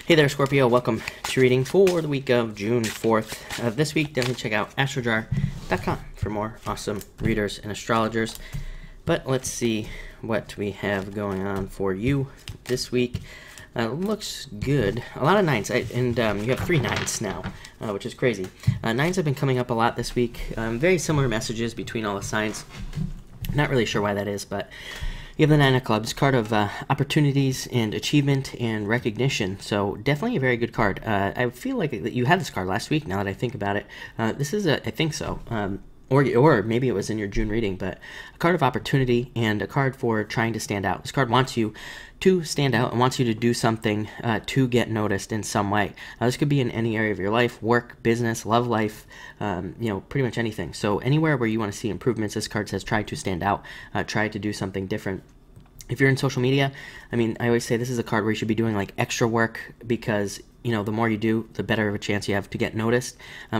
Hey there, Scorpio. Welcome to reading for the week of June 4th. This week, definitely check out astrojar.com for more awesome readers and astrologers. But let's see what we have going on for you this week. Looks good. A lot of nines, and you have 3 nines now, which is crazy. Nines have been coming up a lot this week. Very similar messages between all the signs. Not really sure why that is, but you have the 9 of clubs, card of opportunities and achievement and recognition. So definitely a very good card. I feel like you had this card last week now that I think about it. This is I think so. Or maybe it was in your June reading, but a card of opportunity and a card for trying to stand out. This card wants you to stand out and wants you to do something to get noticed in some way. This could be in any area of your life, work, business, love life, pretty much anything. So anywhere where you want to see improvements, this card says try to stand out, try to do something different. If you're in social media, I mean, I always say this is a card where you should be doing like extra work because, the more you do, the better of a chance you have to get noticed.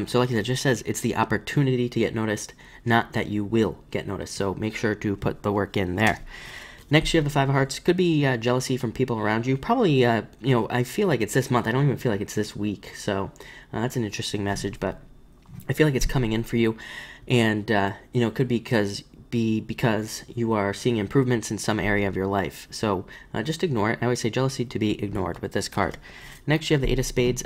So like I said, it just says it's the opportunity to get noticed, not that you will get noticed. So make sure to put the work in there. Next, you have the 5 of Hearts. Could be jealousy from people around you. Probably, I feel like it's this month. I don't even feel like it's this week. So that's an interesting message, but I feel like it's coming in for you. And, it could be because you are seeing improvements in some area of your life. So just ignore it. I always say jealousy to be ignored with this card. Next, you have the 8 of Spades,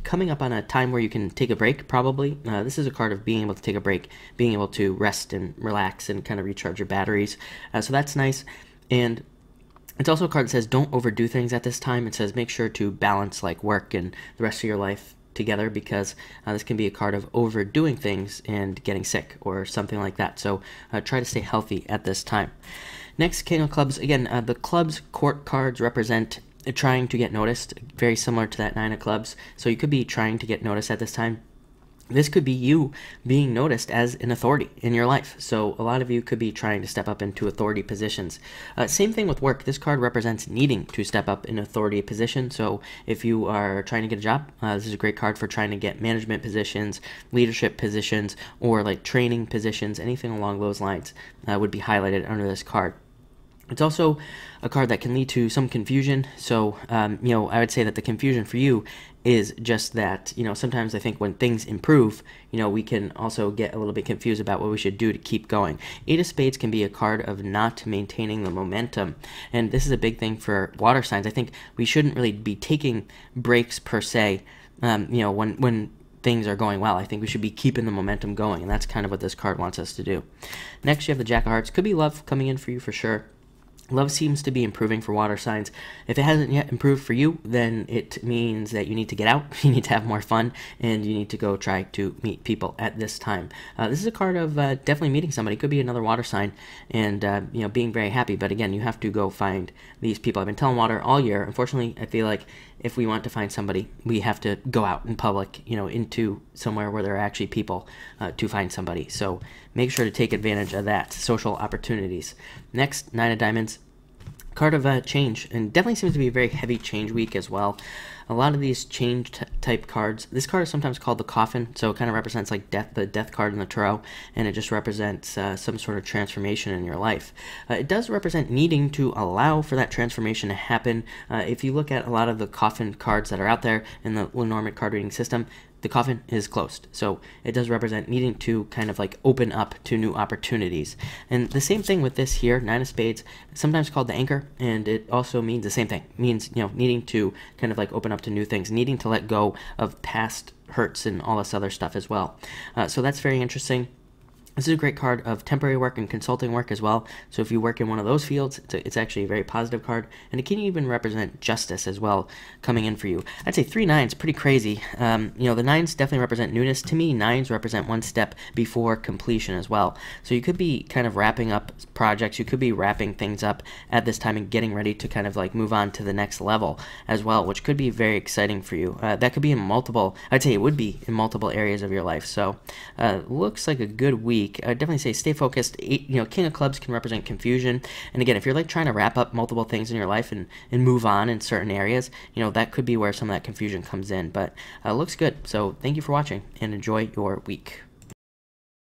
coming up on a time where you can take a break, probably. This is a card of being able to take a break, being able to rest and relax and kind of recharge your batteries. So that's nice. And it's also a card that says don't overdo things at this time. It says make sure to balance like work and the rest of your life together, because this can be a card of overdoing things and getting sick or something like that. So try to stay healthy at this time. Next, King of Clubs. Again, the clubs court cards represent trying to get noticed, very similar to that 9 of Clubs. So you could be trying to get noticed at this time. This could be you being noticed as an authority in your life. So a lot of you could be trying to step up into authority positions. Same thing with work. This card represents needing to step up in authority position. So if you are trying to get a job, this is a great card for trying to get management positions, leadership positions, or like training positions. Anything along those lines would be highlighted under this card. It's also a card that can lead to some confusion. So, I would say that the confusion for you is just that, sometimes I think when things improve, we can also get a little bit confused about what we should do to keep going. 8 of Spades can be a card of not maintaining the momentum. And this is a big thing for water signs. I think we shouldn't really be taking breaks per se, when things are going well. I think we should be keeping the momentum going, and that's kind of what this card wants us to do. Next, you have the Jack of Hearts. Could be love coming in for you for sure. Love seems to be improving for water signs. If it hasn't yet improved for you, then it means that you need to get out, you need to have more fun, and you need to go try to meet people at this time. This is a card of definitely meeting somebody. It could be another water sign and, being very happy. But again, you have to go find these people. I've been telling water all year. Unfortunately, I feel like if we want to find somebody, we have to go out in public, into somewhere where there are actually people to find somebody. So make sure to take advantage of that, social opportunities. Next, 9 of Diamonds. Card of change, and definitely seems to be a very heavy change week as well. A lot of these change type cards. This card is sometimes called the Coffin, so it kind of represents like death, the death card in the tarot, and it just represents some sort of transformation in your life. It does represent needing to allow for that transformation to happen. If you look at a lot of the Coffin cards that are out there in the Lenormand card reading system, the coffin is closed. So it does represent needing to kind of like open up to new opportunities. And the same thing with this here, 9 of Spades, sometimes called the anchor, and it also means the same thing. It means, needing to kind of like open up to new things, needing to let go of past hurts and all this other stuff as well. So that's very interesting. This is a great card of temporary work and consulting work as well. So if you work in one of those fields, it's actually a very positive card. And it can even represent justice as well coming in for you. I'd say 3 9s, pretty crazy. The 9s definitely represent newness. To me, 9s represent one step before completion as well. So you could be kind of wrapping up projects. You could be wrapping things up at this time and getting ready to kind of like move on to the next level as well, which could be very exciting for you. That could be in multiple, I'd say it would be in multiple areas of your life. So looks like a good week. I'd definitely say stay focused. King of Clubs can represent confusion. And again, if you're like trying to wrap up multiple things in your life and move on in certain areas, that could be where some of that confusion comes in. But looks good. So thank you for watching and enjoy your week.